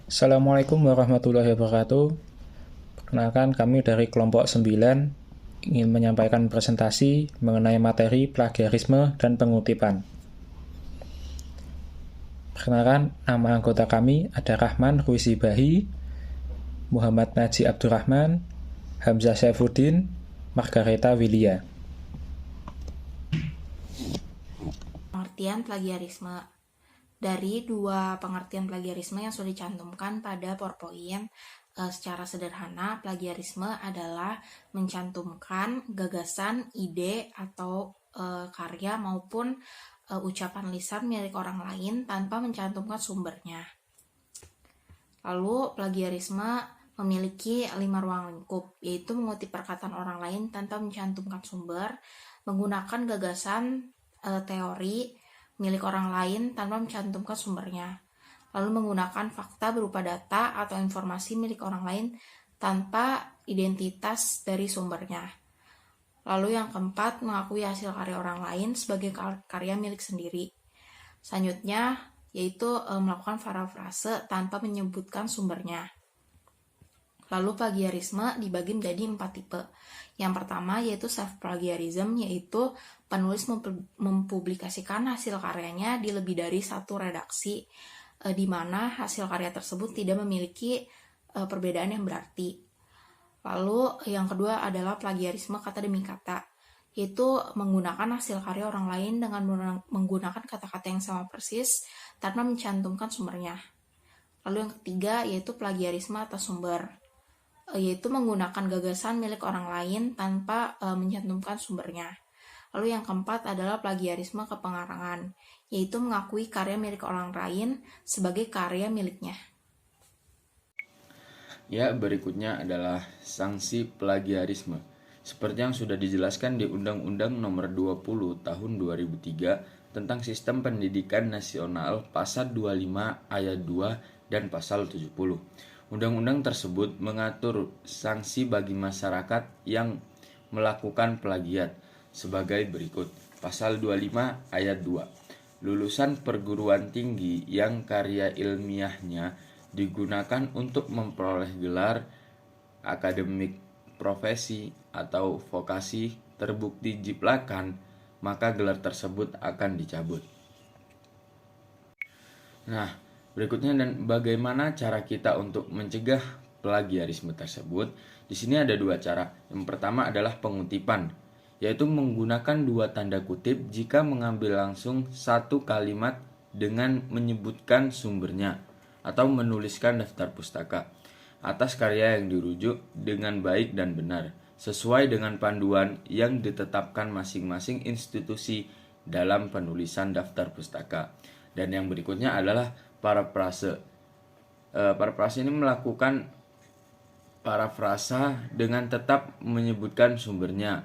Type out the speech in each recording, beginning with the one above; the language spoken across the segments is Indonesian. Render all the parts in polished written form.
Assalamualaikum warahmatullahi wabarakatuh. Perkenalkan kami dari kelompok 9 ingin menyampaikan presentasi mengenai materi plagiarisme dan pengutipan. Perkenalkan, nama anggota kami ada Rahman Ruizi Bahi, Muhammad Naji Abdurrahman, Hamzah Saifuddin, Margareta Wilia. Pengertian plagiarisme. Dari dua pengertian plagiarisme yang sudah dicantumkan pada PowerPoint, secara sederhana, plagiarisme adalah mencantumkan gagasan, ide, atau karya maupun ucapan lisan milik orang lain tanpa mencantumkan sumbernya. Lalu, plagiarisme memiliki 5 ruang lingkup, yaitu mengutip perkataan orang lain tanpa mencantumkan sumber, menggunakan gagasan teori milik orang lain tanpa mencantumkan sumbernya, lalu menggunakan fakta berupa data atau informasi milik orang lain tanpa identitas dari sumbernya. Lalu yang keempat, mengakui hasil karya orang lain sebagai karya milik sendiri. Selanjutnya, yaitu melakukan parafrase tanpa menyebutkan sumbernya. Lalu plagiarisme dibagi menjadi 4 tipe. Yang pertama yaitu self-plagiarism, yaitu penulis mempublikasikan hasil karyanya di lebih dari satu redaksi, di mana hasil karya tersebut tidak memiliki perbedaan yang berarti. Lalu yang kedua adalah plagiarisme kata demi kata, yaitu menggunakan hasil karya orang lain dengan menggunakan kata-kata yang sama persis tanpa mencantumkan sumbernya. Lalu yang ketiga yaitu plagiarisme atas sumber, yaitu menggunakan gagasan milik orang lain tanpa mencantumkan sumbernya. Lalu yang keempat adalah plagiarisme kepengarangan, yaitu mengakui karya milik orang lain sebagai karya miliknya. Ya, berikutnya adalah sanksi plagiarisme. Seperti yang sudah dijelaskan di Undang-Undang Nomor 20 Tahun 2003 tentang Sistem Pendidikan Nasional Pasal 25 Ayat 2 dan Pasal 70. Undang-undang tersebut mengatur sanksi bagi masyarakat yang melakukan plagiat sebagai berikut. Pasal 25 ayat 2. Lulusan perguruan tinggi yang karya ilmiahnya digunakan untuk memperoleh gelar akademik profesi atau vokasi terbukti jiplakan, maka gelar tersebut akan dicabut. Nah, berikutnya dan bagaimana cara kita untuk mencegah plagiarisme tersebut? Di sini ada dua cara. Yang pertama adalah pengutipan, yaitu menggunakan dua tanda kutip jika mengambil langsung satu kalimat dengan menyebutkan sumbernya atau menuliskan daftar pustaka atas karya yang dirujuk dengan baik dan benar sesuai dengan panduan yang ditetapkan masing-masing institusi dalam penulisan daftar pustaka. Dan yang berikutnya adalah parafrase. Parafrase ini melakukan parafrasa dengan tetap menyebutkan sumbernya.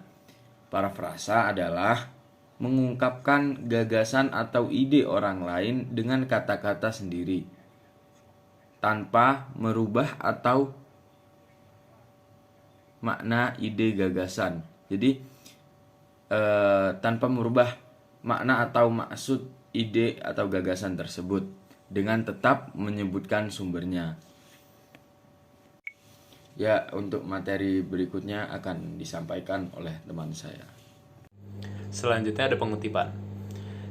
Parafrasa adalah mengungkapkan gagasan atau ide orang lain dengan kata-kata sendiri, tanpa merubah atau makna ide gagasan. Jadi tanpa merubah makna atau maksud ide atau gagasan tersebut dengan tetap menyebutkan sumbernya. Ya, untuk materi berikutnya akan disampaikan oleh teman saya. Selanjutnya ada pengutipan.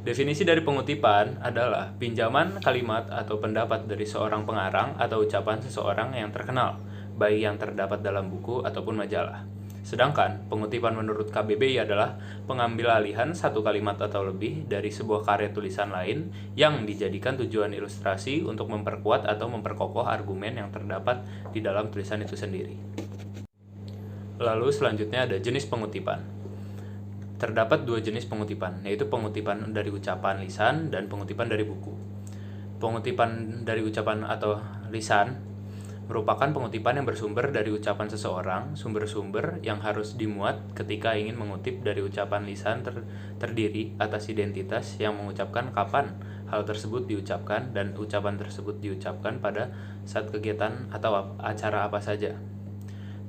Definisi dari pengutipan adalah pinjaman kalimat atau pendapat dari seorang pengarang atau ucapan seseorang yang terkenal, baik yang terdapat dalam buku ataupun majalah. Sedangkan pengutipan menurut KBBI adalah pengambil alihan satu kalimat atau lebih dari sebuah karya tulisan lain yang dijadikan tujuan ilustrasi untuk memperkuat atau memperkokoh argumen yang terdapat di dalam tulisan itu sendiri. Lalu selanjutnya ada jenis pengutipan. Terdapat dua jenis pengutipan, yaitu pengutipan dari ucapan lisan dan pengutipan dari buku. Pengutipan dari ucapan atau lisan merupakan pengutipan yang bersumber dari ucapan seseorang. Sumber-sumber yang harus dimuat ketika ingin mengutip dari ucapan lisan terdiri atas identitas yang mengucapkan kapan hal tersebut diucapkan dan ucapan tersebut diucapkan pada saat kegiatan atau acara apa saja.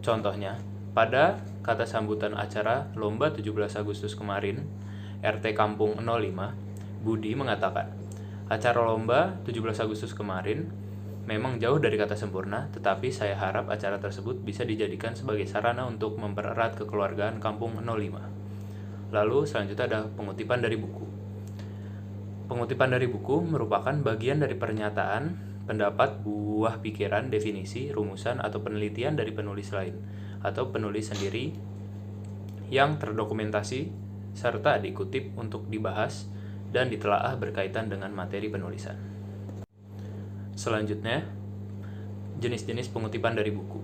Contohnya, pada kata sambutan acara Lomba 17 Agustus kemarin, RT Kampung 05, Budi mengatakan, acara Lomba 17 Agustus kemarin memang jauh dari kata sempurna, tetapi saya harap acara tersebut bisa dijadikan sebagai sarana untuk mempererat kekeluargaan Kampung 05. Lalu selanjutnya ada pengutipan dari buku. Pengutipan dari buku merupakan bagian dari pernyataan, pendapat, buah pikiran, definisi, rumusan, atau penelitian dari penulis lain, atau penulis sendiri yang terdokumentasi serta dikutip untuk dibahas dan ditelaah berkaitan dengan materi penulisan. Selanjutnya, jenis-jenis pengutipan dari buku.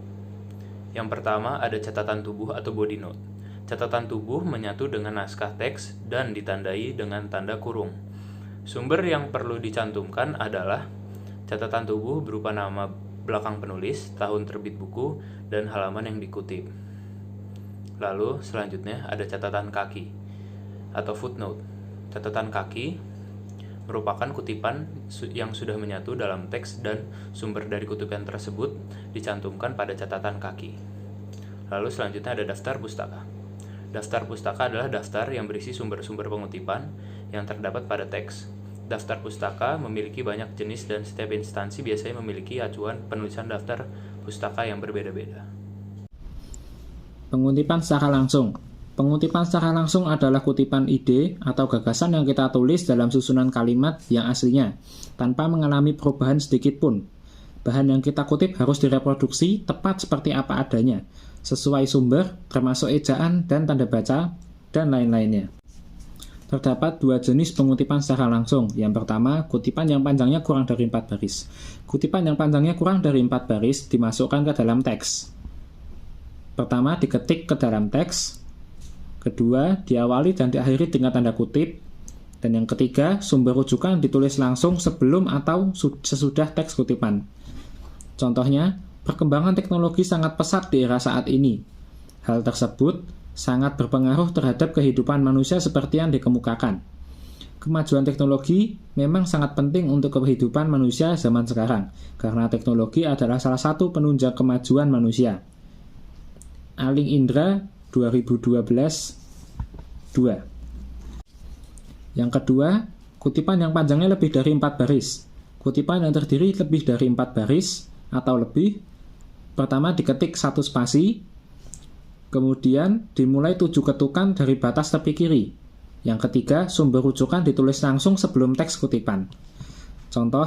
Yang pertama ada catatan tubuh atau body note. Catatan tubuh menyatu dengan naskah teks dan ditandai dengan tanda kurung. Sumber yang perlu dicantumkan adalah catatan tubuh berupa nama belakang penulis, tahun terbit buku, dan halaman yang dikutip. Lalu selanjutnya ada catatan kaki atau footnote. Catatan kaki merupakan kutipan yang sudah menyatu dalam teks dan sumber dari kutipan tersebut dicantumkan pada catatan kaki. Lalu selanjutnya ada daftar pustaka. Daftar pustaka adalah daftar yang berisi sumber-sumber pengutipan yang terdapat pada teks. Daftar pustaka memiliki banyak jenis dan setiap instansi biasanya memiliki acuan penulisan daftar pustaka yang berbeda-beda. Pengutipan secara langsung. Pengutipan secara langsung adalah kutipan ide atau gagasan yang kita tulis dalam susunan kalimat yang aslinya, tanpa mengalami perubahan sedikit pun. Bahan yang kita kutip harus direproduksi tepat seperti apa adanya, sesuai sumber, termasuk ejaan dan tanda baca, dan lain-lainnya. Terdapat dua jenis pengutipan secara langsung. Yang pertama, kutipan yang panjangnya kurang dari 4 baris. Kutipan yang panjangnya kurang dari 4 baris dimasukkan ke dalam teks. Pertama, diketik ke dalam teks. Kedua, diawali dan diakhiri dengan tanda kutip. Dan yang ketiga, sumber rujukan ditulis langsung sebelum atau sesudah teks kutipan. Contohnya, perkembangan teknologi sangat pesat di era saat ini. Hal tersebut sangat berpengaruh terhadap kehidupan manusia seperti yang dikemukakan. Kemajuan teknologi memang sangat penting untuk kehidupan manusia zaman sekarang, karena teknologi adalah salah satu penunjang kemajuan manusia. Aling Indra, 2012, 2. Yang kedua, kutipan yang panjangnya lebih dari 4 baris. Kutipan yang terdiri lebih dari 4 baris atau lebih, pertama diketik 1 spasi, kemudian dimulai 7 ketukan dari batas tepi kiri. Yang ketiga, sumber rujukan ditulis langsung sebelum teks kutipan. Contoh,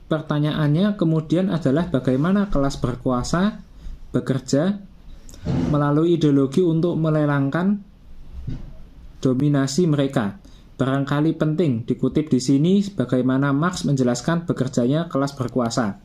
pertanyaannya kemudian adalah bagaimana kelas berkuasa bekerja melalui ideologi untuk melelangkan dominasi mereka. Barangkali penting dikutip di sini bagaimana Marx menjelaskan bekerjanya kelas berkuasa.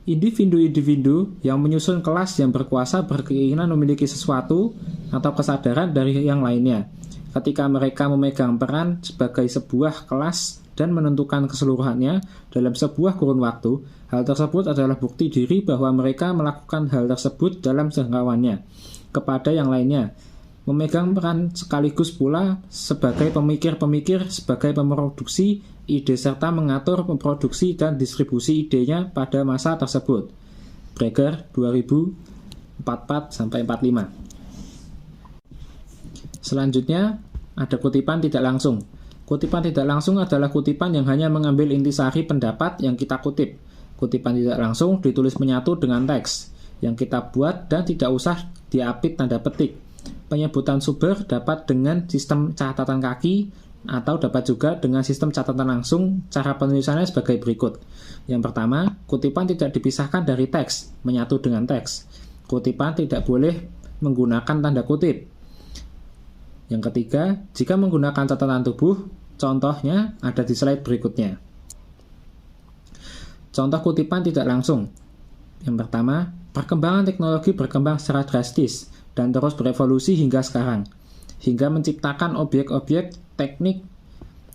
Individu-individu yang menyusun kelas yang berkuasa berkeinginan memiliki sesuatu atau kesadaran dari yang lainnya. Ketika mereka memegang peran sebagai sebuah kelas dan menentukan keseluruhannya dalam sebuah kurun waktu, hal tersebut adalah bukti diri bahwa mereka melakukan hal tersebut dalam jangkauannya kepada yang lainnya. Memegang peran sekaligus pula sebagai pemikir-pemikir, sebagai peproduksi ide serta mengatur produksi dan distribusi idenya pada masa tersebut. Breger 2044-45. Selanjutnya ada kutipan tidak langsung. Kutipan tidak langsung adalah kutipan yang hanya mengambil intisari pendapat yang kita kutip. Kutipan tidak langsung ditulis menyatu dengan teks yang kita buat dan tidak usah diapit tanda petik. Penyebutan sumber dapat dengan sistem catatan kaki atau dapat juga dengan sistem catatan langsung. Cara penulisannya sebagai berikut. Yang pertama, kutipan tidak dipisahkan dari teks, menyatu dengan teks. Kutipan tidak boleh menggunakan tanda kutip. Yang ketiga, jika menggunakan catatan tubuh, contohnya ada di slide berikutnya. Contoh kutipan tidak langsung. Yang pertama, perkembangan teknologi berkembang secara drastis dan terus berevolusi hingga sekarang, hingga menciptakan objek-objek teknik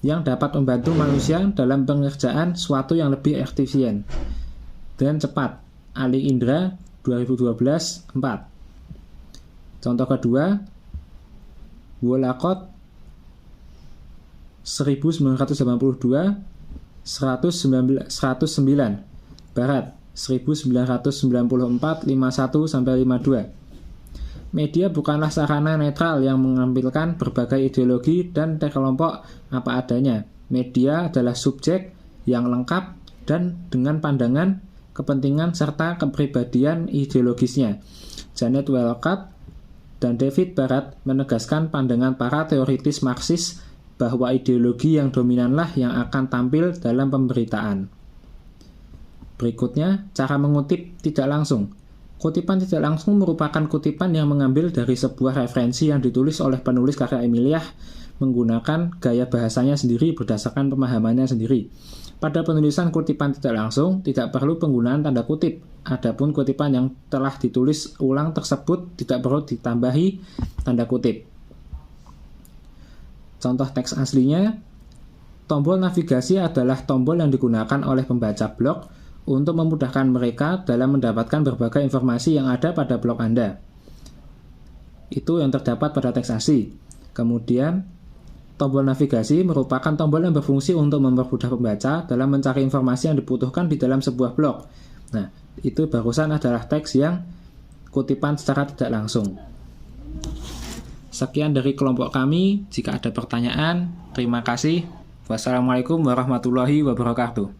yang dapat membantu manusia dalam pengerjaan suatu yang lebih efisien dan cepat. Aling Indra 2012, 4. Contoh kedua, Wolacott 1982, 109, Barat 1994, 51-52. Media bukanlah sarana netral yang menampilkan berbagai ideologi dan kelompok apa adanya. Media adalah subjek yang lengkap dan dengan pandangan, kepentingan, serta kepribadian ideologisnya. Janet Walcott dan David Barrett menegaskan pandangan para teoritis Marxis bahwa ideologi yang dominanlah yang akan tampil dalam pemberitaan. Berikutnya, cara mengutip tidak langsung. Kutipan tidak langsung merupakan kutipan yang mengambil dari sebuah referensi yang ditulis oleh penulis karya ilmiah menggunakan gaya bahasanya sendiri berdasarkan pemahamannya sendiri. Pada penulisan kutipan tidak langsung, tidak perlu penggunaan tanda kutip. Adapun kutipan yang telah ditulis ulang tersebut tidak perlu ditambahi tanda kutip. Contoh teks aslinya, tombol navigasi adalah tombol yang digunakan oleh pembaca blog untuk memudahkan mereka dalam mendapatkan berbagai informasi yang ada pada blog Anda. Itu yang terdapat pada teks asli. Kemudian, tombol navigasi merupakan tombol yang berfungsi untuk mempermudah pembaca dalam mencari informasi yang dibutuhkan di dalam sebuah blog. Nah, itu barusan adalah teks yang kutipan secara tidak langsung. Sekian dari kelompok kami. Jika ada pertanyaan, terima kasih. Wassalamualaikum warahmatullahi wabarakatuh.